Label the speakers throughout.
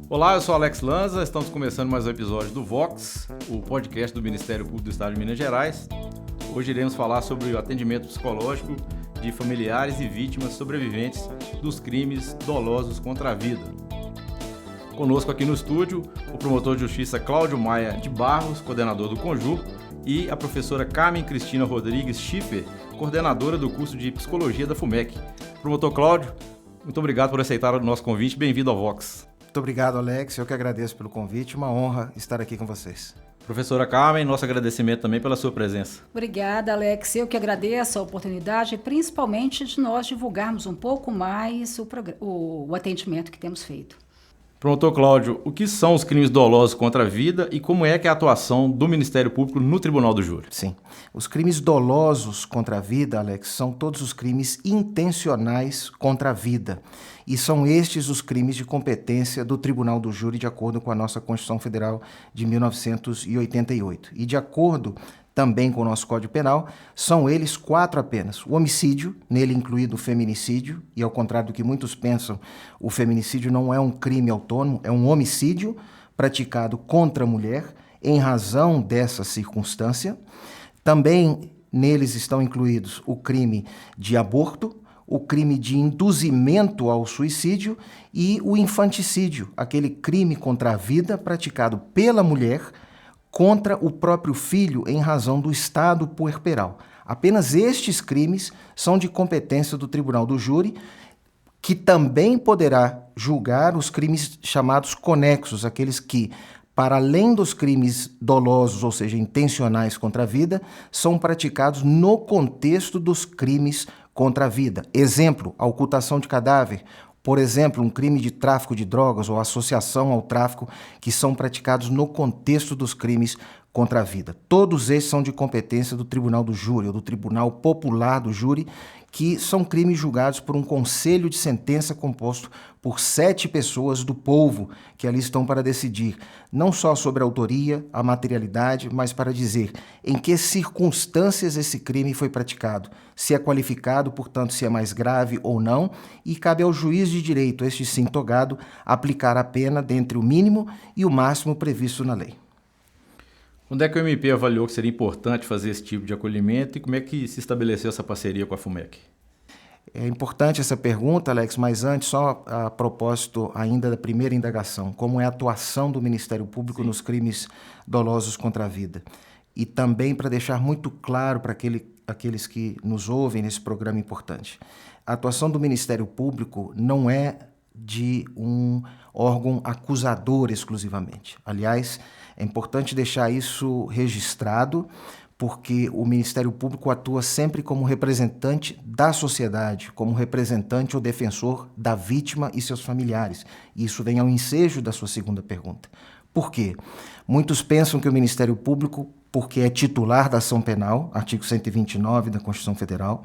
Speaker 1: Olá, eu sou Alex Lanza, estamos começando mais um episódio do Vox, o podcast do Ministério Público do Estado de Minas Gerais. Hoje iremos falar sobre o atendimento psicológico de familiares e vítimas sobreviventes dos crimes dolosos contra a vida. Conosco aqui no estúdio, o promotor de justiça Cláudio Maia de Barros, coordenador do Conjur, e a professora Carmen Cristina Rodrigues Schiffer, coordenadora do curso de Psicologia da FUMEC. Promotor Cláudio, muito obrigado por aceitar o nosso convite, bem-vindo ao Vox.
Speaker 2: Muito obrigado, Alex. Eu que agradeço pelo convite. Uma honra estar aqui com vocês.
Speaker 1: Professora Carmen, nosso agradecimento também pela sua presença.
Speaker 3: Obrigada, Alex. Eu que agradeço a oportunidade, principalmente de nós divulgarmos um pouco mais o atendimento que temos feito.
Speaker 1: Promotor Cláudio, o que são os crimes dolosos contra a vida e como é que é a atuação do Ministério Público no Tribunal do Júri?
Speaker 2: Sim. Os crimes dolosos contra a vida, Alex, são todos os crimes intencionais contra a vida. E são estes os crimes de competência do Tribunal do Júri, de acordo com a nossa Constituição Federal de 1988. E de acordo também com o nosso Código Penal, são eles 4 apenas. O homicídio, nele incluído o feminicídio, e ao contrário do que muitos pensam, o feminicídio não é um crime autônomo, é um homicídio praticado contra a mulher em razão dessa circunstância. Também neles estão incluídos o crime de aborto, o crime de induzimento ao suicídio e o infanticídio, aquele crime contra a vida praticado pela mulher contra o próprio filho em razão do estado puerperal. Apenas estes crimes são de competência do Tribunal do Júri, que também poderá julgar os crimes chamados conexos, aqueles que, para além dos crimes dolosos, ou seja, intencionais contra a vida, são praticados no contexto dos crimes contra a vida. Exemplo, a ocultação de cadáver. Por exemplo, um crime de tráfico de drogas ou associação ao tráfico, que são praticados no contexto dos crimes contra a vida. Todos esses são de competência do Tribunal do Júri, ou do Tribunal Popular do Júri, que são crimes julgados por um conselho de sentença composto por 7 pessoas do povo, que ali estão para decidir não só sobre a autoria, a materialidade, mas para dizer em que circunstâncias esse crime foi praticado, se é qualificado, portanto, se é mais grave ou não, e cabe ao juiz de direito, este sim togado, aplicar a pena dentre o mínimo e o máximo previsto na lei.
Speaker 1: Onde é que o MP avaliou que seria importante fazer esse tipo de acolhimento e como é que se estabeleceu essa parceria com a FUMEC?
Speaker 2: É importante essa pergunta, Alex, mas antes, só a propósito ainda da primeira indagação, como é a atuação do Ministério Público nos crimes dolosos contra a vida. E também para deixar muito claro para aqueles que nos ouvem nesse programa importante. A atuação do Ministério Público não é de um órgão acusador exclusivamente. Aliás, é importante deixar isso registrado, porque o Ministério Público atua sempre como representante da sociedade, como representante ou defensor da vítima e seus familiares. E isso vem ao ensejo da sua segunda pergunta. Por quê? Muitos pensam que o Ministério Público, porque é titular da ação penal, artigo 129 da Constituição Federal,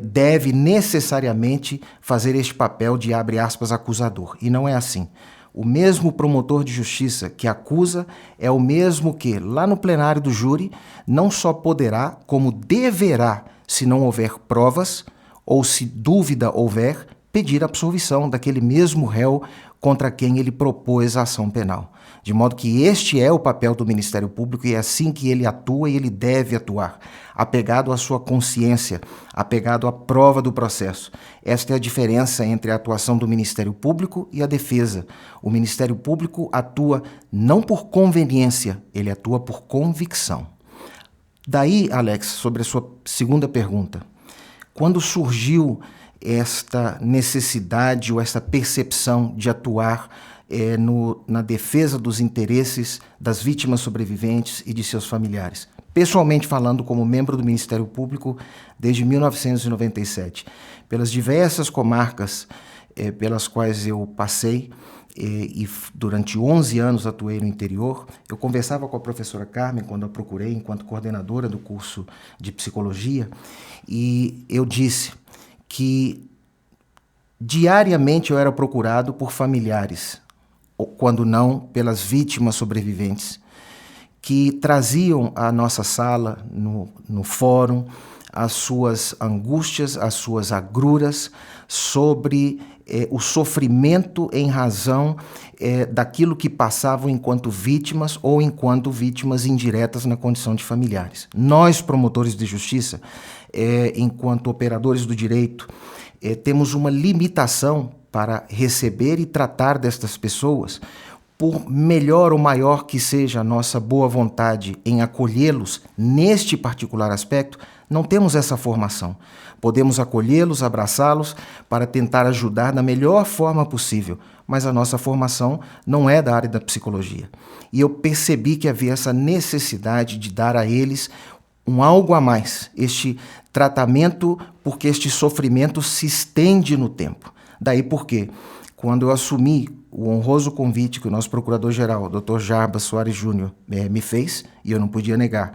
Speaker 2: deve necessariamente fazer este papel de, abre aspas, acusador. E não é assim. O mesmo promotor de justiça que acusa é o mesmo que, lá no plenário do júri, não só poderá, como deverá, se não houver provas ou se dúvida houver, pedir a absolvição daquele mesmo réu contra quem ele propôs a ação penal. De modo que este é o papel do Ministério Público e é assim que ele atua e ele deve atuar, apegado à sua consciência, apegado à prova do processo. Esta é a diferença entre a atuação do Ministério Público e a defesa. O Ministério Público atua não por conveniência, ele atua por convicção. Daí, Alex, sobre a sua segunda pergunta, quando surgiu esta necessidade ou esta percepção de atuar na defesa dos interesses das vítimas sobreviventes e de seus familiares? Pessoalmente falando, como membro do Ministério Público desde 1997, pelas diversas comarcas pelas quais eu passei, e durante 11 anos atuei no interior, eu conversava com a professora Carmen quando a procurei enquanto coordenadora do curso de psicologia, e eu disse que diariamente eu era procurado por familiares, quando não pelas vítimas sobreviventes, que traziam à nossa sala, no fórum, as suas angústias, as suas agruras, sobre o sofrimento em razão daquilo que passavam enquanto vítimas ou enquanto vítimas indiretas na condição de familiares. Nós, promotores de justiça, enquanto operadores do direito, temos uma limitação para receber e tratar destas pessoas, por melhor ou maior que seja a nossa boa vontade em acolhê-los neste particular aspecto, não temos essa formação. Podemos acolhê-los, abraçá-los para tentar ajudar da melhor forma possível, mas a nossa formação não é da área da psicologia. E eu percebi que havia essa necessidade de dar a eles um algo a mais, este tratamento, porque este sofrimento se estende no tempo. Daí porque, quando eu assumi o honroso convite que o nosso procurador-geral, Dr. Jarbas Soares Júnior, me fez, e eu não podia negar,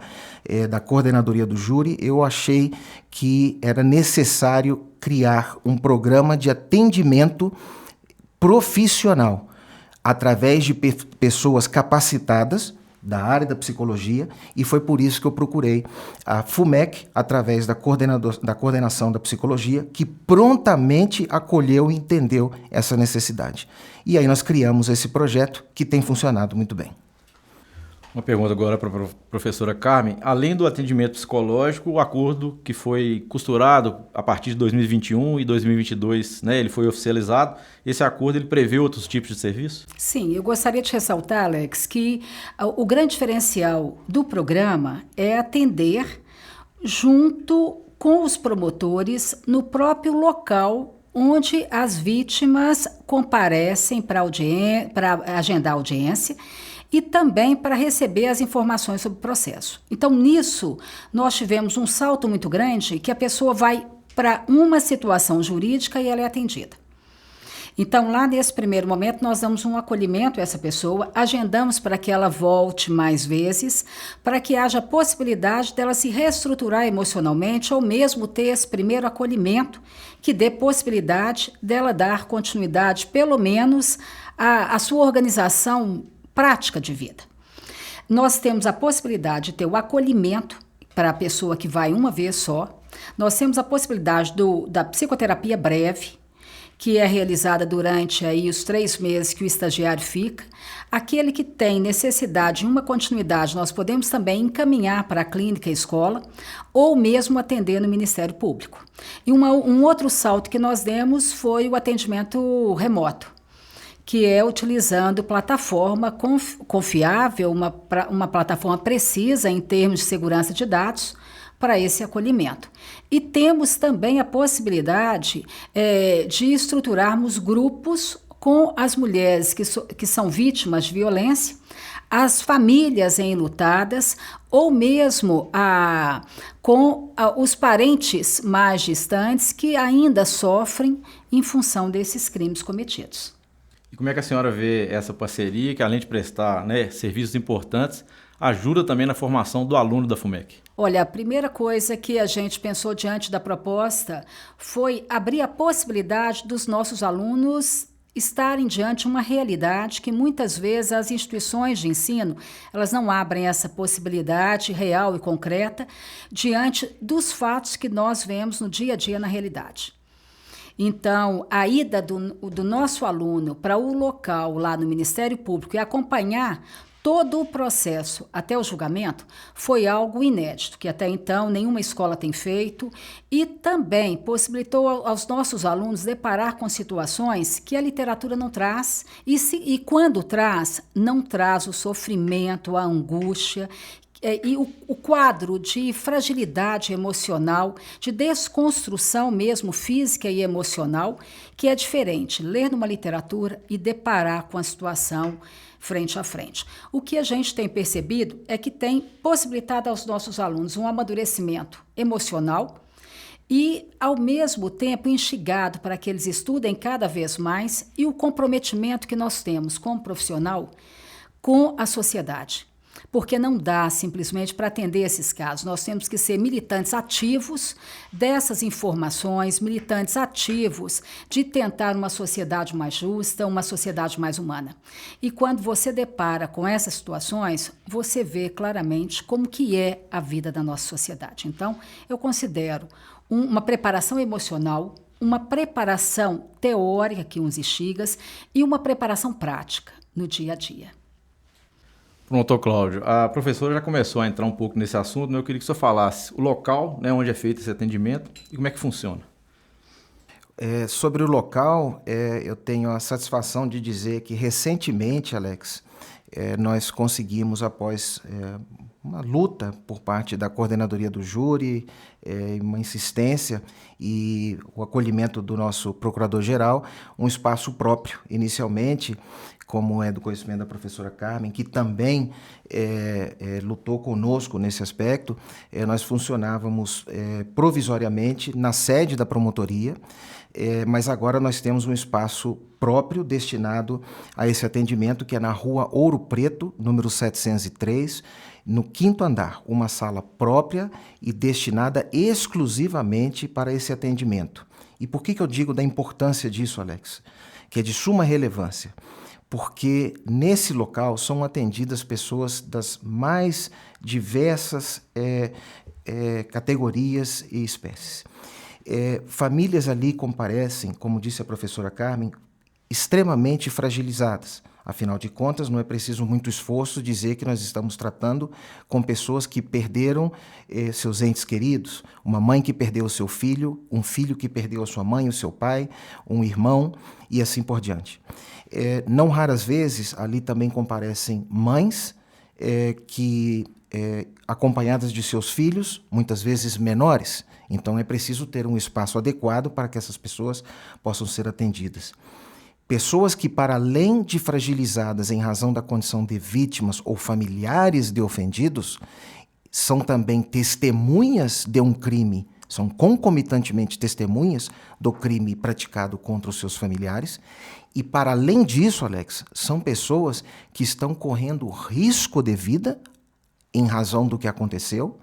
Speaker 2: da coordenadoria do júri, eu achei que era necessário criar um programa de atendimento profissional, através de pessoas capacitadas da área da psicologia, e foi por isso que eu procurei a FUMEC, através da coordenação da psicologia, que prontamente acolheu e entendeu essa necessidade. E aí nós criamos esse projeto que tem funcionado muito bem.
Speaker 1: Uma pergunta agora para a professora Carmen. Além do atendimento psicológico, o acordo que foi costurado a partir de 2021 e 2022, ele foi oficializado. Esse acordo ele prevê outros tipos de serviço?
Speaker 3: Sim, eu gostaria de ressaltar, Alex, que o grande diferencial do programa é atender junto com os promotores no próprio local onde as vítimas comparecem para agendar audiência e também para receber as informações sobre o processo. Então, nisso, nós tivemos um salto muito grande que a pessoa vai para uma situação jurídica e ela é atendida. Então, lá nesse primeiro momento, nós damos um acolhimento a essa pessoa, agendamos para que ela volte mais vezes, para que haja possibilidade dela se reestruturar emocionalmente ou mesmo ter esse primeiro acolhimento que dê possibilidade dela dar continuidade, pelo menos, à sua organização prática de vida. Nós temos a possibilidade de ter o acolhimento para a pessoa que vai uma vez só. Nós temos a possibilidade da psicoterapia breve, que é realizada durante aí os 3 meses que o estagiário fica. Aquele que tem necessidade de uma continuidade, nós podemos também encaminhar para a clínica e escola, ou mesmo atender no Ministério Público. E um outro salto que nós demos foi o atendimento remoto, que é utilizando plataforma confiável, uma plataforma precisa em termos de segurança de dados para esse acolhimento. E temos também a possibilidade de estruturarmos grupos com as mulheres que são vítimas de violência, as famílias enlutadas ou mesmo com os parentes mais distantes que ainda sofrem em função desses crimes cometidos.
Speaker 1: E como é que a senhora vê essa parceria, que além de prestar serviços importantes, ajuda também na formação do aluno da FUMEC?
Speaker 3: Olha, a primeira coisa que a gente pensou diante da proposta foi abrir a possibilidade dos nossos alunos estarem diante de uma realidade que muitas vezes as instituições de ensino elas não abrem essa possibilidade real e concreta diante dos fatos que nós vemos no dia a dia na realidade. Então, a ida do nosso aluno para o local lá no Ministério Público e acompanhar todo o processo até o julgamento foi algo inédito, que até então nenhuma escola tem feito e também possibilitou aos nossos alunos deparar com situações que a literatura não traz e quando traz, não traz o sofrimento, a angústia e o quadro de fragilidade emocional, de desconstrução mesmo física e emocional, que é diferente ler numa literatura e deparar com a situação frente a frente. O que a gente tem percebido é que tem possibilitado aos nossos alunos um amadurecimento emocional e, ao mesmo tempo, instigado para que eles estudem cada vez mais e o comprometimento que nós temos como profissional com a sociedade. Porque não dá simplesmente para atender esses casos. Nós temos que ser militantes ativos dessas informações, militantes ativos de tentar uma sociedade mais justa, uma sociedade mais humana. E quando você depara com essas situações, você vê claramente como que é a vida da nossa sociedade. Então, eu considero uma preparação emocional, uma preparação teórica, que uns instigas, e uma preparação prática no dia a dia.
Speaker 1: Pronto, Cláudio. A professora já começou a entrar um pouco nesse assunto, mas eu queria que o senhor falasse o local, né, onde é feito esse atendimento e como é que funciona.
Speaker 2: Sobre o local, eu tenho a satisfação de dizer que recentemente, Alex, nós conseguimos, após uma luta por parte da coordenadoria do júri, uma insistência e o acolhimento do nosso procurador-geral, um espaço próprio, inicialmente, como é do conhecimento da professora Carmen, que também lutou conosco nesse aspecto. Nós funcionávamos provisoriamente na sede da promotoria, mas agora nós temos um espaço próprio destinado a esse atendimento, que é na Rua Ouro Preto, número 703, no 5º andar, uma sala própria e destinada exclusivamente para esse atendimento. E por que eu digo da importância disso, Alex? Que é de suma relevância. Porque nesse local são atendidas pessoas das mais diversas categorias e espécies. Famílias ali comparecem, como disse a professora Carmen, extremamente fragilizadas. Afinal de contas, não é preciso muito esforço dizer que nós estamos tratando com pessoas que perderam seus entes queridos, uma mãe que perdeu o seu filho, um filho que perdeu a sua mãe, o seu pai, um irmão e assim por diante. Não raras vezes, ali também comparecem mães acompanhadas de seus filhos, muitas vezes menores. Então, é preciso ter um espaço adequado para que essas pessoas possam ser atendidas. Pessoas que, para além de fragilizadas em razão da condição de vítimas ou familiares de ofendidos, são também testemunhas de um crime, são concomitantemente testemunhas do crime praticado contra os seus familiares. E, para além disso, Alex, são pessoas que estão correndo risco de vida em razão do que aconteceu,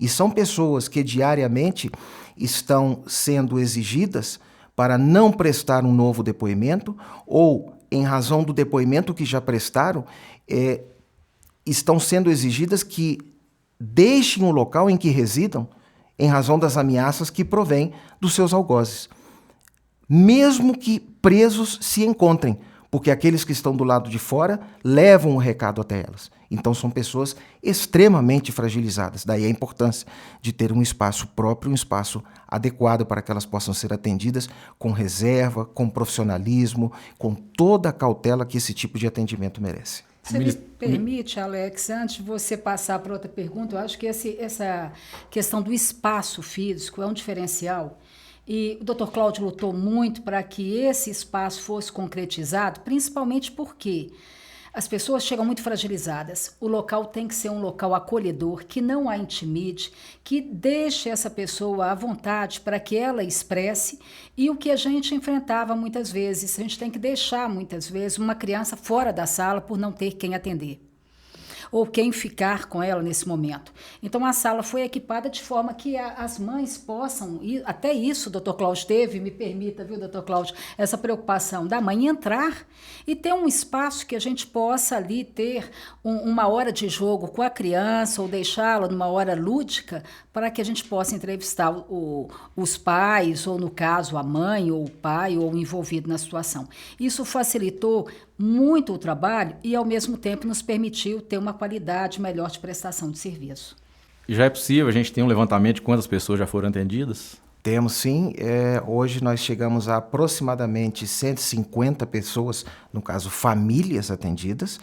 Speaker 2: e são pessoas que diariamente estão sendo exigidas para não prestar um novo depoimento, ou, em razão do depoimento que já prestaram, estão sendo exigidas que deixem o local em que residam em razão das ameaças que provêm dos seus algozes. Mesmo que presos se encontrem, porque aqueles que estão do lado de fora levam o recado até elas. Então, são pessoas extremamente fragilizadas. Daí a importância de ter um espaço próprio, um espaço adequado para que elas possam ser atendidas com reserva, com profissionalismo, com toda a cautela que esse tipo de atendimento merece.
Speaker 3: Você me permite, Alex, antes de você passar para outra pergunta, eu acho que essa questão do espaço físico é um diferencial. E o Dr. Cláudio lutou muito para que esse espaço fosse concretizado, principalmente porque as pessoas chegam muito fragilizadas. O local tem que ser um local acolhedor, que não a intimide, que deixe essa pessoa à vontade para que ela expresse. E o que a gente enfrentava muitas vezes, a gente tem que deixar muitas vezes uma criança fora da sala por não ter quem atender, ou quem ficar com ela nesse momento. Então, a sala foi equipada de forma que as mães possam, até isso o Dr. Cláudio teve, me permita, viu, Dr. Cláudio, essa preocupação da mãe entrar e ter um espaço que a gente possa ali ter uma hora de jogo com a criança ou deixá-la numa hora lúdica para que a gente possa entrevistar os pais, ou no caso a mãe ou o pai ou o envolvido na situação. Isso facilitou muito o trabalho e, ao mesmo tempo, nos permitiu ter uma qualidade melhor de prestação de serviço.
Speaker 1: E já é possível a gente ter um levantamento de quantas pessoas já foram atendidas?
Speaker 2: Temos sim. Hoje nós chegamos a aproximadamente 150 pessoas, no caso famílias atendidas.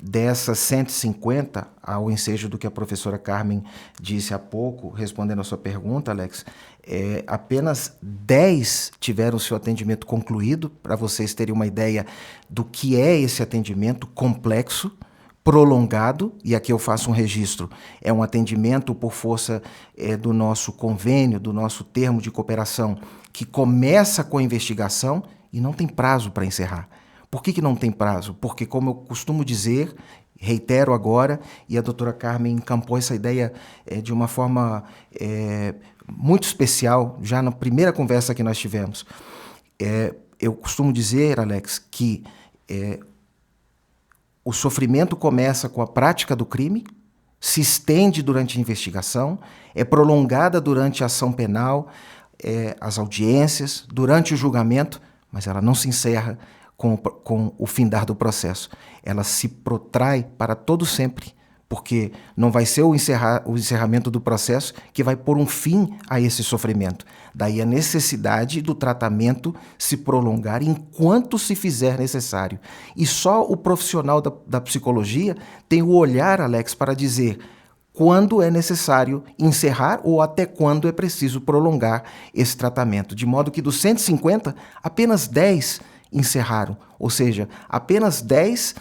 Speaker 2: Dessas 150, ao ensejo do que a professora Carmen disse há pouco, respondendo a sua pergunta, Alex, apenas 10 tiveram seu atendimento concluído, para vocês terem uma ideia do que é esse atendimento complexo, prolongado, e aqui eu faço um registro, é um atendimento por força do nosso convênio, do nosso termo de cooperação, que começa com a investigação e não tem prazo para encerrar. Por que não tem prazo? Porque, como eu costumo dizer, reitero agora, e a doutora Carmen encampou essa ideia de uma forma muito especial, já na primeira conversa que nós tivemos. Eu costumo dizer, Alex, que o sofrimento começa com a prática do crime, se estende durante a investigação, é prolongada durante a ação penal, as audiências, durante o julgamento, mas ela não se encerra com o findar do processo. Ela se protrai para todo sempre, porque não vai ser o encerramento do processo que vai pôr um fim a esse sofrimento. Daí a necessidade do tratamento se prolongar enquanto se fizer necessário. E só o profissional da psicologia tem o olhar, Alex, para dizer quando é necessário encerrar ou até quando é preciso prolongar esse tratamento. De modo que dos 150, apenas 10 encerraram. Ou seja, apenas 10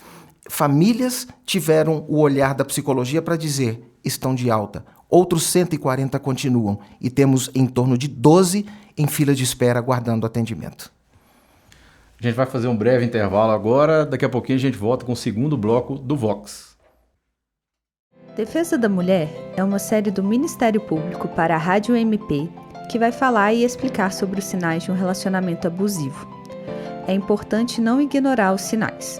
Speaker 2: famílias tiveram o olhar da psicologia para dizer estão de alta. Outros 140 continuam e temos em torno de 12 em fila de espera aguardando atendimento.
Speaker 1: A gente vai fazer um breve intervalo agora. Daqui a pouquinho a gente volta com o segundo bloco do Vox.
Speaker 4: Defesa da Mulher é uma série do Ministério Público para a Rádio MP que vai falar e explicar sobre os sinais de um relacionamento abusivo. É importante não ignorar os sinais.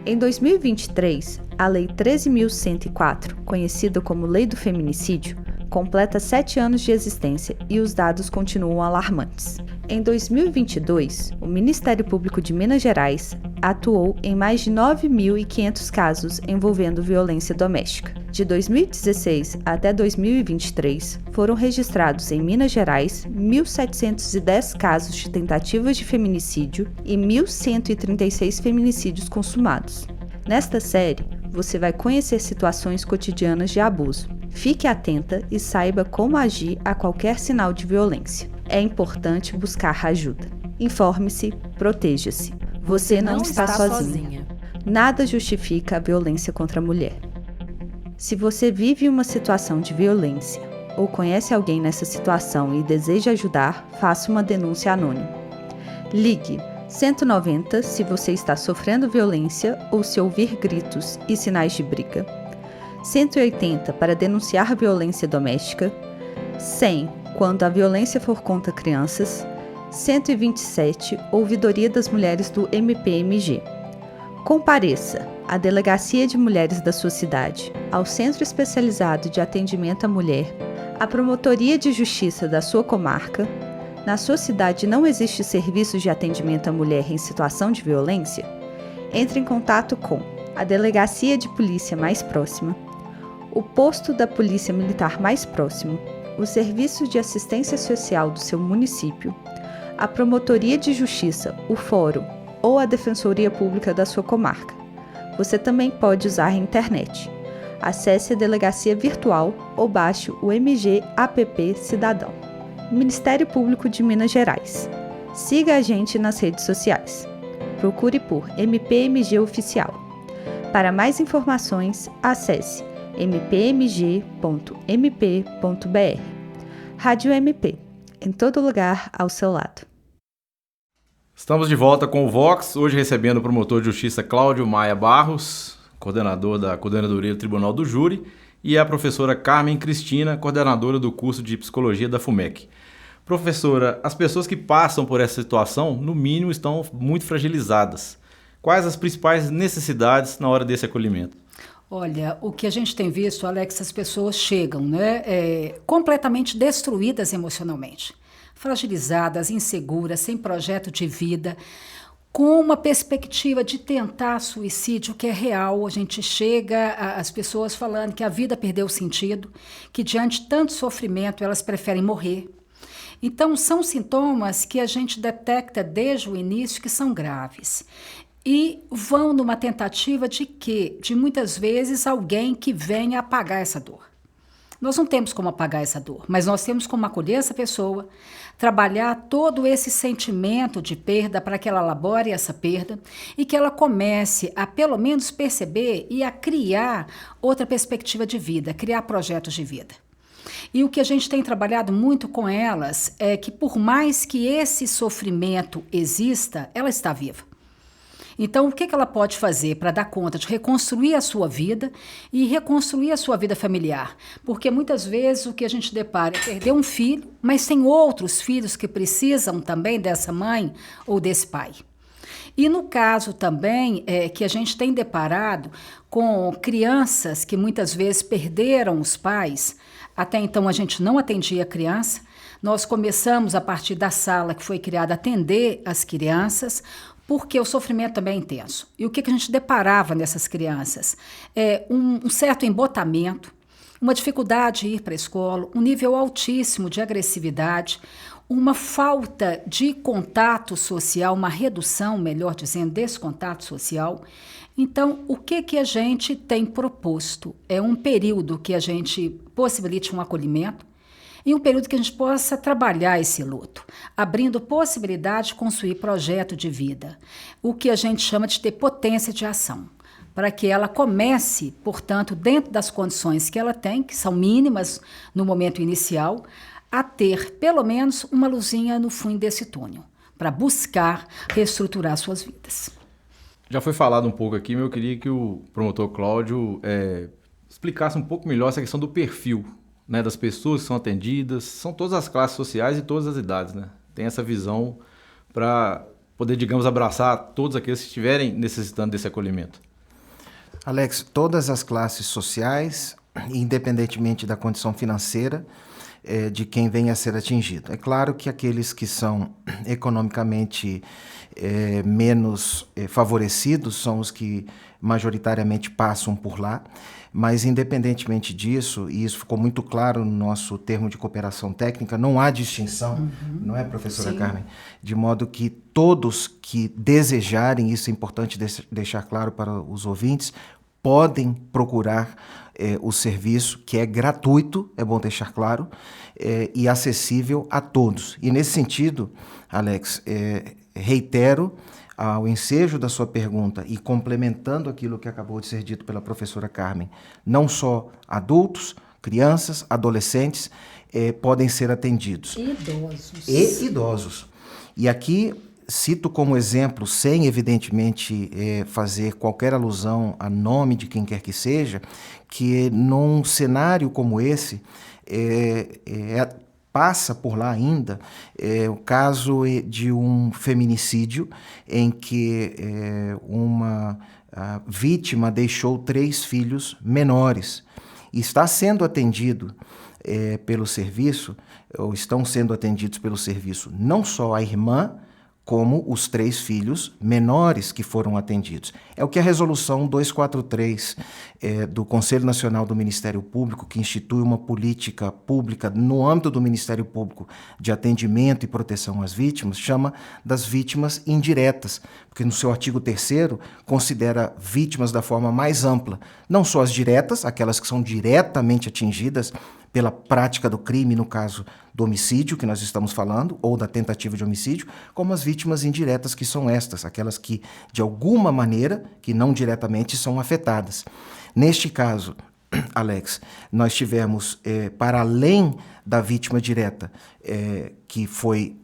Speaker 4: Em 2023, a Lei 13.104, conhecida como Lei do Feminicídio, completa 7 anos de existência e os dados continuam alarmantes. Em 2022, o Ministério Público de Minas Gerais atuou em mais de 9.500 casos envolvendo violência doméstica. De 2016 até 2023, foram registrados em Minas Gerais 1.710 casos de tentativas de feminicídio e 1.136 feminicídios consumados. Nesta série, você vai conhecer situações cotidianas de abuso. Fique atenta e saiba como agir a qualquer sinal de violência. É importante buscar ajuda. Informe-se, proteja-se. Você não está sozinha. Nada justifica a violência contra a mulher. Se você vive uma situação de violência ou conhece alguém nessa situação e deseja ajudar, faça uma denúncia anônima. Ligue 190 se você está sofrendo violência ou se ouvir gritos e sinais de briga. 180 para denunciar violência doméstica. 100 quando a violência for contra crianças. 127 Ouvidoria das Mulheres do MPMG. Compareça à Delegacia de Mulheres da sua cidade, ao Centro Especializado de Atendimento à Mulher, à Promotoria de Justiça da sua comarca. Na sua cidade não existe serviço de atendimento à mulher em situação de violência? Entre em contato com a Delegacia de Polícia mais próxima, o posto da Polícia Militar mais próximo, o Serviço de Assistência Social do seu município, a Promotoria de Justiça, o Fórum ou a Defensoria Pública da sua comarca. Você também pode usar a internet. Acesse a delegacia virtual ou baixe o MG App Cidadão. Ministério Público de Minas Gerais. Siga a gente nas redes sociais. Procure por MPMG Oficial. Para mais informações, acesse mpmg.mp.br. Rádio MP, em todo lugar ao seu lado.
Speaker 1: Estamos de volta com o Vox, hoje recebendo o promotor de justiça Cláudio Maia Barros, coordenador da Coordenadoria do Tribunal do Júri, e a professora Carmen Cristina, coordenadora do curso de Psicologia da FUMEC. Professora, as pessoas que passam por essa situação, no mínimo, estão muito fragilizadas. Quais as principais necessidades na hora desse acolhimento?
Speaker 3: Olha, o que a gente tem visto, Alex, as pessoas chegam, completamente destruídas emocionalmente, fragilizadas, inseguras, sem projeto de vida, com uma perspectiva de tentar suicídio que é real. A gente chega às pessoas falando que a vida perdeu sentido, que diante de tanto sofrimento elas preferem morrer. Então, são sintomas que a gente detecta desde o início que são graves. E vão numa tentativa de quê? De muitas vezes alguém que venha apagar essa dor. Nós não temos como apagar essa dor, mas nós temos como acolher essa pessoa, trabalhar todo esse sentimento de perda para que ela elabore essa perda e que ela comece a pelo menos perceber e a criar outra perspectiva de vida, criar projetos de vida. E o que a gente tem trabalhado muito com elas é que por mais que esse sofrimento exista, ela está viva. Então, o que ela pode fazer para dar conta de reconstruir a sua vida e reconstruir a sua vida familiar? Porque muitas vezes o que a gente depara é perder um filho, mas tem outros filhos que precisam também dessa mãe ou desse pai. E no caso também que a gente tem deparado com crianças que muitas vezes perderam os pais. Até então a gente não atendia a criança. Nós começamos a partir da sala que foi criada a atender as crianças, porque o sofrimento também é intenso. E o que a gente deparava nessas crianças? Um certo embotamento, uma dificuldade de ir para a escola, um nível altíssimo de agressividade, uma falta de contato social, uma redução, melhor dizendo, desse contato social. Então, o que a gente tem proposto? É um período que a gente possibilite um acolhimento e um período que a gente possa trabalhar esse luto, abrindo possibilidade de construir projeto de vida, o que a gente chama de ter potência de ação, para que ela comece, portanto, dentro das condições que ela tem, que são mínimas no momento inicial, a ter, pelo menos, uma luzinha no fim desse túnel, para buscar reestruturar suas vidas.
Speaker 1: Já foi falado um pouco aqui, mas eu queria que o promotor Cláudio explicasse um pouco melhor essa questão do perfil, né, das pessoas que são atendidas. São todas as classes sociais e todas as idades, né? Tem essa visão para poder, digamos, abraçar todos aqueles que estiverem necessitando desse acolhimento.
Speaker 2: Alex, todas as classes sociais, independentemente da condição financeira, de quem venha a ser atingido. É claro que aqueles que são economicamente menos favorecidos são os que majoritariamente passam por lá, mas independentemente disso, e isso ficou muito claro no nosso termo de cooperação técnica, não há distinção, não é, professora
Speaker 3: Sim.
Speaker 2: Carmen? De modo que todos que desejarem, isso é importante deixar claro para os ouvintes, podem procurar o serviço, que é gratuito, é bom deixar claro, e acessível a todos. E nesse sentido, Alex, reitero ao ensejo da sua pergunta e complementando aquilo que acabou de ser dito pela professora Carmen, não só adultos, crianças, adolescentes podem ser atendidos.
Speaker 3: E
Speaker 2: idosos. E aqui cito como exemplo, sem evidentemente fazer qualquer alusão a nome de quem quer que seja, que num cenário como esse passa por lá ainda o caso de um feminicídio em que uma vítima deixou 3 filhos menores e está sendo atendido pelo serviço, ou estão sendo atendidos pelo serviço, não só a irmã, como os 3 filhos menores que foram atendidos. É o que a Resolução 243 do Conselho Nacional do Ministério Público, que institui uma política pública no âmbito do Ministério Público de atendimento e proteção às vítimas, chama das vítimas indiretas, porque no seu artigo 3º considera vítimas da forma mais ampla, não só as diretas, aquelas que são diretamente atingidas pela prática do crime, no caso do homicídio que nós estamos falando, ou da tentativa de homicídio, como as vítimas indiretas, que são estas, aquelas que, de alguma maneira, que não diretamente, são afetadas. Neste caso, Alex, nós tivemos, para além da vítima direta que foi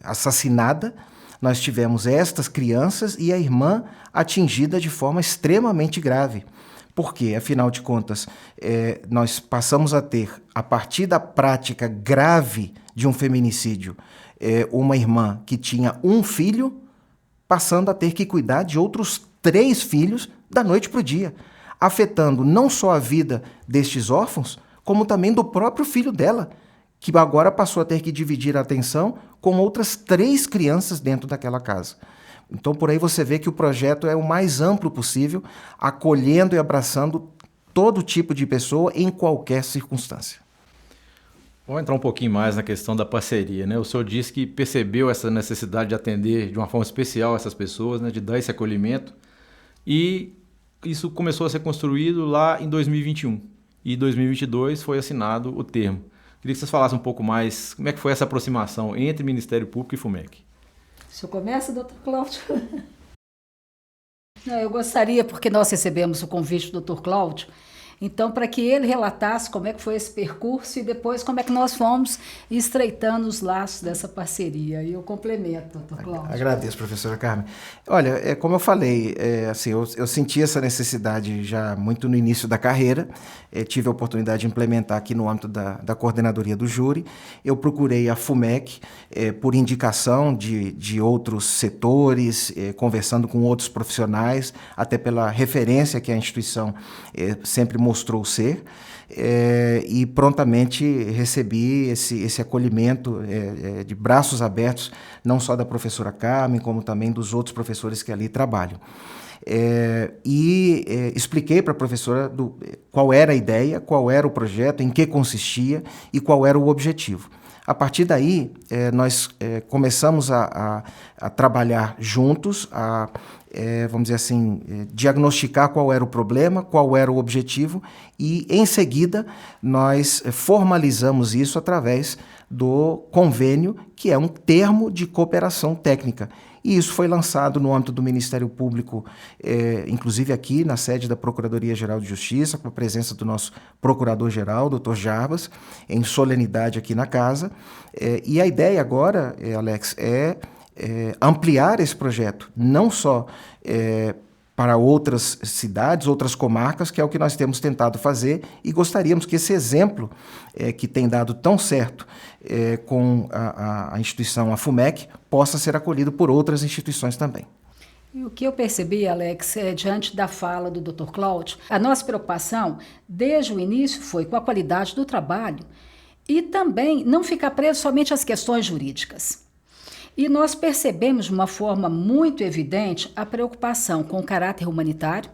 Speaker 2: assassinada, nós tivemos estas crianças e a irmã atingida de forma extremamente grave. Por quê? Afinal de contas, nós passamos a ter, a partir da prática grave de um feminicídio, uma irmã que tinha um filho, passando a ter que cuidar de outros 3 filhos da noite para o dia, afetando não só a vida destes órfãos, como também do próprio filho dela, que agora passou a ter que dividir a atenção com outras 3 crianças dentro daquela casa. Então, por aí você vê que o projeto é o mais amplo possível, acolhendo e abraçando todo tipo de pessoa em qualquer circunstância.
Speaker 1: Vamos entrar um pouquinho mais na questão da parceria, né? O senhor disse que percebeu essa necessidade de atender de uma forma especial essas pessoas, né? De dar esse acolhimento, e isso começou a ser construído lá em 2021, e em 2022 foi assinado o termo. Queria que vocês falassem um pouco mais como é que foi essa aproximação entre Ministério Público e FUMEC.
Speaker 3: O senhor começa, doutor Cláudio? Não, eu gostaria, porque nós recebemos o convite do doutor Cláudio, Então, para que ele relatasse como é que foi esse percurso e depois como é que nós fomos estreitando os laços dessa parceria. E eu complemento, doutor Cláudio.
Speaker 2: Agradeço, professora Carmen. Olha, como eu falei, assim, eu senti essa necessidade já muito no início da carreira, tive a oportunidade de implementar aqui no âmbito da coordenadoria do júri. Eu procurei a FUMEC por indicação de outros setores, conversando com outros profissionais, até pela referência que a instituição sempre mostrou ser, e prontamente recebi esse acolhimento de braços abertos, não só da professora Carmen, como também dos outros professores que ali trabalham. Expliquei para a professora qual era a ideia, qual era o projeto, em que consistia e qual era o objetivo. A partir daí, nós começamos a trabalhar juntos, vamos dizer assim, diagnosticar qual era o problema, qual era o objetivo e, em seguida, nós formalizamos isso através do convênio, que é um termo de cooperação técnica. E isso foi lançado no âmbito do Ministério Público, inclusive aqui na sede da Procuradoria-Geral de Justiça, com a presença do nosso Procurador-Geral, Dr. Jarbas, em solenidade aqui na casa. E a ideia agora, Alex, é ampliar esse projeto, não só para outras cidades, outras comarcas, que é o que nós temos tentado fazer, e gostaríamos que esse exemplo, que tem dado tão certo com a instituição, a FUMEC, possa ser acolhido por outras instituições também.
Speaker 3: E o que eu percebi, Alex, diante da fala do Dr. Cláudio, a nossa preocupação, desde o início, foi com a qualidade do trabalho e também não ficar preso somente às questões jurídicas. E nós percebemos de uma forma muito evidente a preocupação com o caráter humanitário,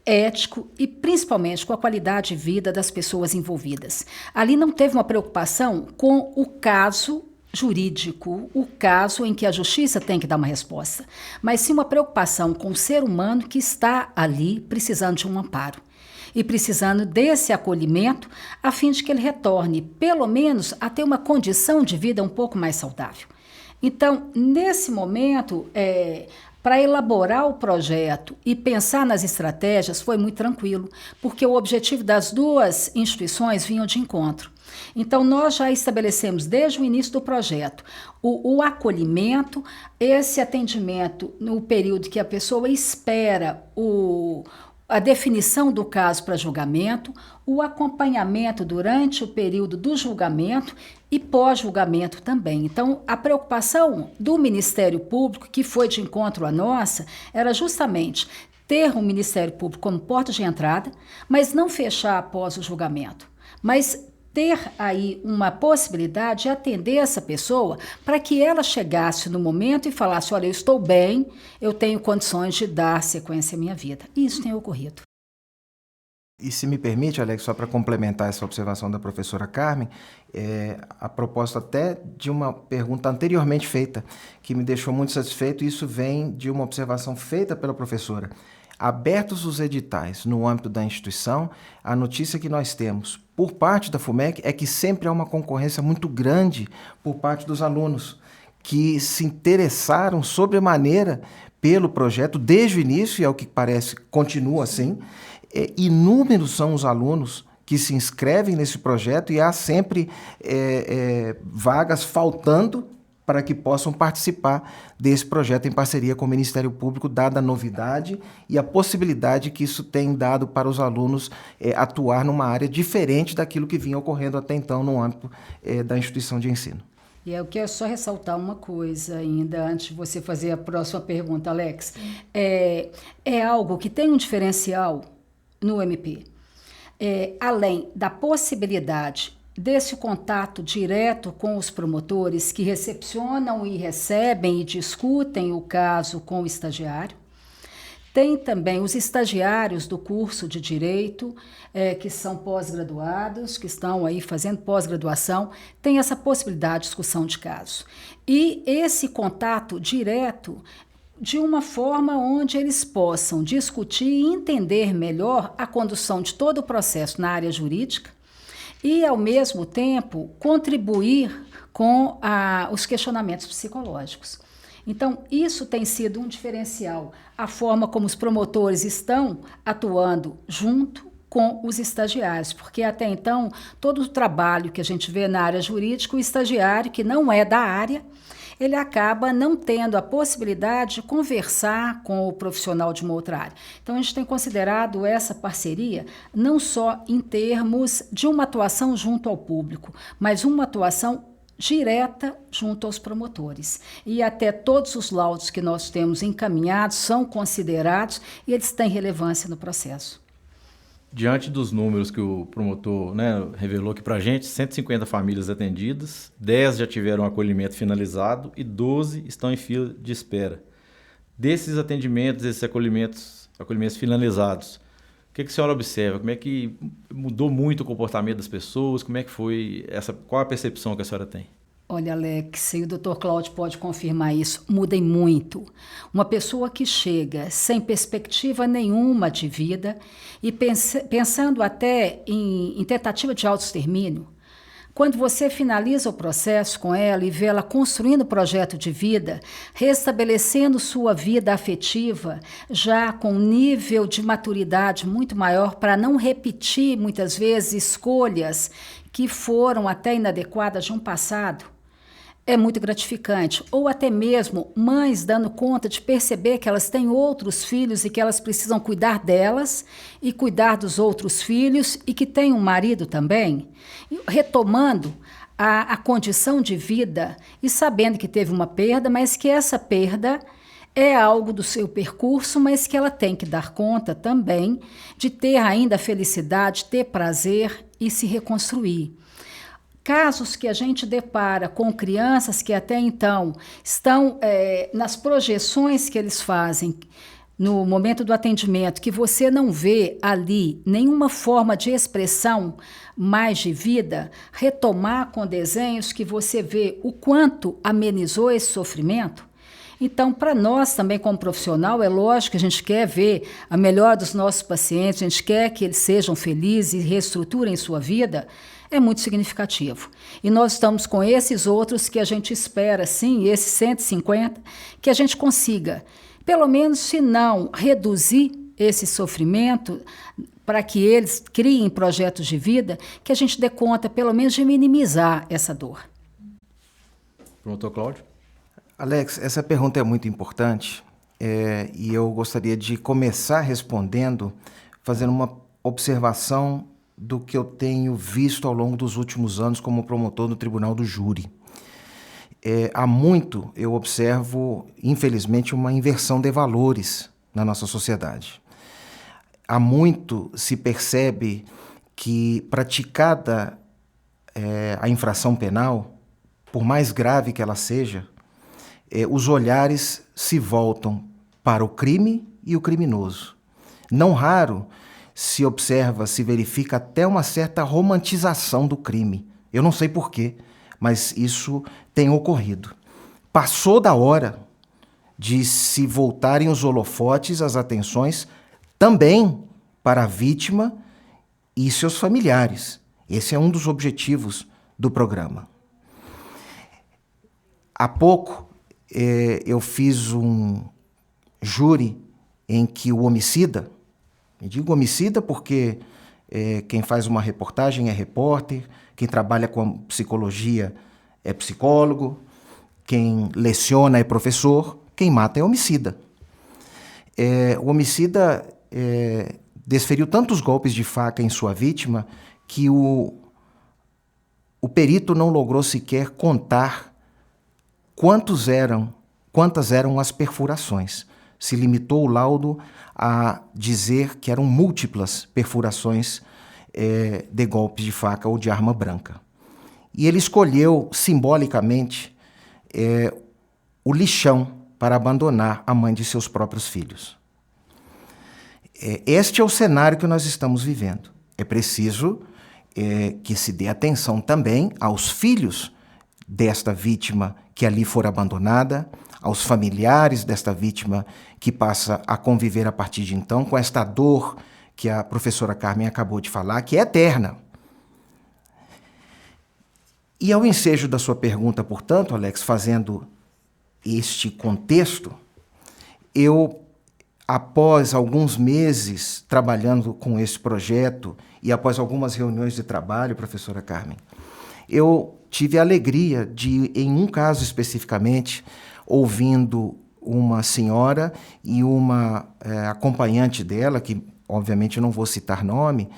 Speaker 3: ético e principalmente com a qualidade de vida das pessoas envolvidas. Ali não teve uma preocupação com o caso jurídico, o caso em que a justiça tem que dar uma resposta, mas sim uma preocupação com o ser humano que está ali precisando de um amparo e precisando desse acolhimento a fim de que ele retorne, pelo menos, a ter uma condição de vida um pouco mais saudável. Então, nesse momento, para elaborar o projeto e pensar nas estratégias foi muito tranquilo, porque o objetivo das duas instituições vinham de encontro. Então, nós já estabelecemos desde o início do projeto o acolhimento, esse atendimento no período que a pessoa espera a definição do caso para julgamento, o acompanhamento durante o período do julgamento e pós-julgamento também. Então, a preocupação do Ministério Público, que foi de encontro à nossa, era justamente ter um Ministério Público como porta de entrada, mas não fechar após o julgamento, mas ter aí uma possibilidade de atender essa pessoa para que ela chegasse no momento e falasse, olha, eu estou bem, eu tenho condições de dar sequência à minha vida. E isso tem ocorrido.
Speaker 2: E se me permite, Alex, só para complementar essa observação da professora Carmen, a propósito até de uma pergunta anteriormente feita, que me deixou muito satisfeito, e isso vem de uma observação feita pela professora. Abertos os editais no âmbito da instituição, a notícia que nós temos por parte da FUMEC é que sempre há uma concorrência muito grande por parte dos alunos que se interessaram sobremaneira pelo projeto desde o início, e ao que parece continua assim. Inúmeros são os alunos que se inscrevem nesse projeto e há sempre vagas faltando para que possam participar desse projeto em parceria com o Ministério Público, dada a novidade e a possibilidade que isso tem dado para os alunos atuar numa área diferente daquilo que vinha ocorrendo até então no âmbito da instituição de ensino.
Speaker 3: E eu quero só ressaltar uma coisa ainda, antes de você fazer a próxima pergunta, Alex. É algo que tem um diferencial no MP. Além da possibilidade desse contato direto com os promotores que recepcionam e recebem e discutem o caso com o estagiário. Tem também os estagiários do curso de Direito, que são pós-graduados, que estão aí fazendo pós-graduação, tem essa possibilidade de discussão de caso. E esse contato direto de uma forma onde eles possam discutir e entender melhor a condução de todo o processo na área jurídica, e, ao mesmo tempo, contribuir com os questionamentos psicológicos. Então, isso tem sido um diferencial, a forma como os promotores estão atuando junto com os estagiários, porque até então todo o trabalho que a gente vê na área jurídica, o estagiário que não é da área, ele acaba não tendo a possibilidade de conversar com o profissional de uma outra área. Então, a gente tem considerado essa parceria não só em termos de uma atuação junto ao público, mas uma atuação direta junto aos promotores. E até todos os laudos que nós temos encaminhados são considerados e eles têm relevância no processo.
Speaker 1: Diante dos números que o promotor, revelou aqui para a gente, 150 famílias atendidas, 10 já tiveram acolhimento finalizado e 12 estão em fila de espera. Desses atendimentos, esses acolhimentos finalizados, o que a senhora observa? Como é que mudou muito o comportamento das pessoas? Como é que foi qual a percepção que a senhora tem?
Speaker 3: Olha, Alex, e o Dr. Cláudio pode confirmar isso, mudem muito. Uma pessoa que chega sem perspectiva nenhuma de vida e pensando até em tentativa de autoextermínio, quando você finaliza o processo com ela e vê ela construindo o projeto de vida, restabelecendo sua vida afetiva, já com um nível de maturidade muito maior para não repetir, muitas vezes, escolhas que foram até inadequadas de um passado, é muito gratificante. Ou até mesmo mães dando conta de perceber que elas têm outros filhos e que elas precisam cuidar delas e cuidar dos outros filhos e que têm um marido também, retomando a condição de vida e sabendo que teve uma perda, mas que essa perda é algo do seu percurso, mas que ela tem que dar conta também de ter ainda felicidade, ter prazer e se reconstruir. Casos que a gente depara com crianças que até então estão nas projeções que eles fazem no momento do atendimento, que você não vê ali nenhuma forma de expressão mais de vida, retomar com desenhos que você vê o quanto amenizou esse sofrimento. Então, para nós também como profissional, é lógico que a gente quer ver a melhor dos nossos pacientes, a gente quer que eles sejam felizes e reestruturem sua vida, é muito significativo. E nós estamos com esses outros que a gente espera, sim, esses 150, que a gente consiga, pelo menos, se não reduzir esse sofrimento, para que eles criem projetos de vida, que a gente dê conta, pelo menos, de minimizar essa dor.
Speaker 1: Promotor Cláudio?
Speaker 2: Alex, essa pergunta é muito importante e eu gostaria de começar respondendo, fazendo uma observação do que eu tenho visto ao longo dos últimos anos como promotor no Tribunal do Júri. Há muito eu observo, infelizmente, uma inversão de valores na nossa sociedade. Há muito se percebe que, praticada a infração penal, por mais grave que ela seja, os olhares se voltam para o crime e o criminoso. Não raro se observa, se verifica até uma certa romantização do crime. Eu não sei porquê, mas isso tem ocorrido. Passou da hora de se voltarem os holofotes, as atenções, também para a vítima e seus familiares. Esse é um dos objetivos do programa. Há pouco, eu fiz um júri em que o homicida, eu digo homicida porque quem faz uma reportagem é repórter, quem trabalha com psicologia é psicólogo, quem leciona é professor, quem mata é homicida. O homicida desferiu tantos golpes de faca em sua vítima que o perito não logrou sequer contar quantas eram as perfurações. Se limitou o laudo a dizer que eram múltiplas perfurações de golpes de faca ou de arma branca. E ele escolheu, simbolicamente, o lixão para abandonar a mãe de seus próprios filhos. Este é o cenário que nós estamos vivendo. É preciso que se dê atenção também aos filhos desta vítima que ali for abandonada, aos familiares desta vítima que passa a conviver a partir de então com esta dor que a professora Carmen acabou de falar, que é eterna. E ao ensejo da sua pergunta, portanto, Alex, fazendo este contexto, eu após alguns meses trabalhando com esse projeto e após algumas reuniões de trabalho, professora Carmen, eu tive a alegria de, em um caso especificamente, ouvindo uma senhora e uma acompanhante dela, que obviamente eu não vou citar nome,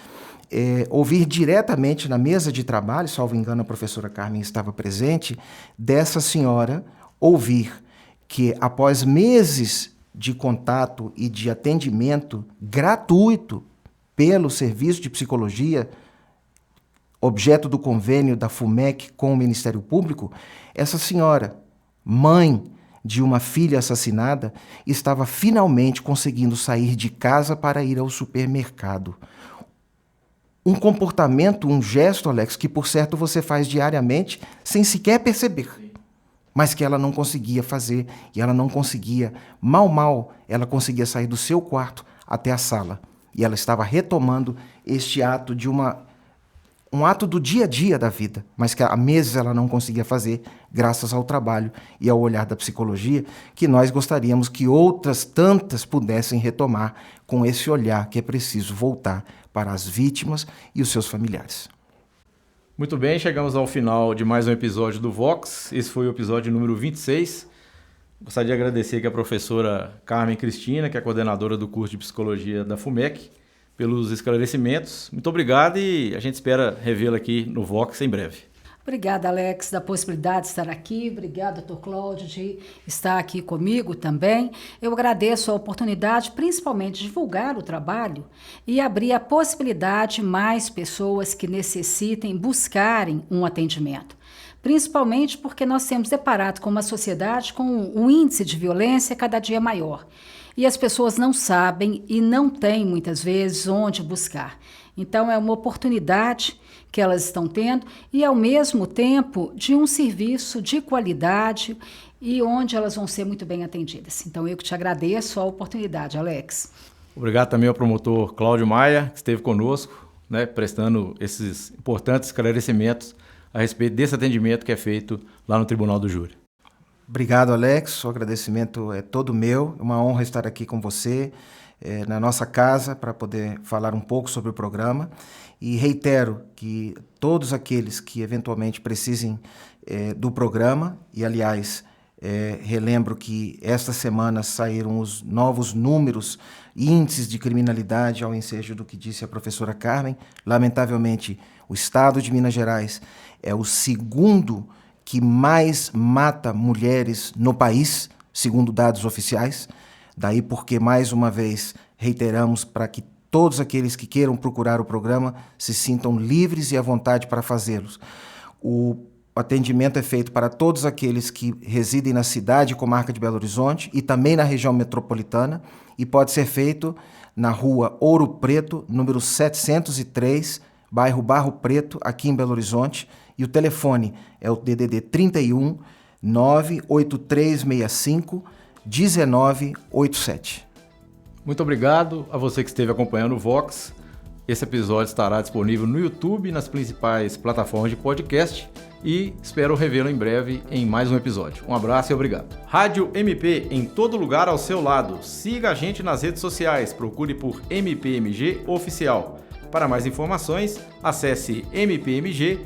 Speaker 2: ouvir diretamente na mesa de trabalho, salvo engano a professora Carmen estava presente, dessa senhora ouvir que após meses de contato e de atendimento gratuito pelo Serviço de Psicologia, objeto do convênio da FUMEC com o Ministério Público, essa senhora, mãe de uma filha assassinada, estava finalmente conseguindo sair de casa para ir ao supermercado. Um comportamento, um gesto, Alex, que por certo você faz diariamente sem sequer perceber, mas que ela não conseguia fazer, e ela não conseguia, mal, ela conseguia sair do seu quarto até a sala. E ela estava retomando este ato de um ato do dia a dia da vida, mas que há meses ela não conseguia fazer, graças ao trabalho e ao olhar da psicologia, que nós gostaríamos que outras tantas pudessem retomar com esse olhar que é preciso voltar para as vítimas e os seus familiares.
Speaker 1: Muito bem, chegamos ao final de mais um episódio do Vox. Esse foi o episódio número 26. Gostaria de agradecer aqui a professora Carmen Cristina, que é a coordenadora do curso de Psicologia da FUMEC, pelos esclarecimentos. Muito obrigado e a gente espera revê-la aqui no Vox em breve.
Speaker 3: Obrigada, Alex, da possibilidade de estar aqui. Obrigada, Dr. Cláudio, de estar aqui comigo também. Eu agradeço a oportunidade, principalmente, de divulgar o trabalho e abrir a possibilidade de mais pessoas que necessitem buscarem um atendimento. Principalmente porque nós temos deparado com uma sociedade com um índice de violência cada dia maior. E as pessoas não sabem e não têm, muitas vezes, onde buscar. Então, é uma oportunidade que elas estão tendo e, ao mesmo tempo, de um serviço de qualidade e onde elas vão ser muito bem atendidas. Então, eu que te agradeço a oportunidade, Alex.
Speaker 1: Obrigado também ao promotor Cláudio Maia, que esteve conosco, prestando esses importantes esclarecimentos a respeito desse atendimento que é feito lá no Tribunal do Júri.
Speaker 2: Obrigado, Alex. O agradecimento é todo meu. É uma honra estar aqui com você, na nossa casa, para poder falar um pouco sobre o programa. E reitero que todos aqueles que eventualmente precisem do programa, e aliás, relembro que esta semana saíram os novos números, índices de criminalidade, ao ensejo do que disse a professora Carmen. Lamentavelmente, o estado de Minas Gerais é o segundo que mais mata mulheres no país, segundo dados oficiais. Daí porque, mais uma vez, reiteramos para que todos aqueles que queiram procurar o programa se sintam livres e à vontade para fazê-los. O atendimento é feito para todos aqueles que residem na cidade e comarca de Belo Horizonte e também na região metropolitana, e pode ser feito na rua Ouro Preto, número 703, bairro Barro Preto, aqui em Belo Horizonte, e o telefone é o DDD 31 98365 1987.
Speaker 1: Muito obrigado a você que esteve acompanhando o Vox. Esse episódio estará disponível no YouTube e nas principais plataformas de podcast e espero revê-lo em breve em mais um episódio. Um abraço e obrigado. Rádio MP em todo lugar ao seu lado. Siga a gente nas redes sociais, procure por MPMG Oficial. Para mais informações, acesse mpmg.mp.br.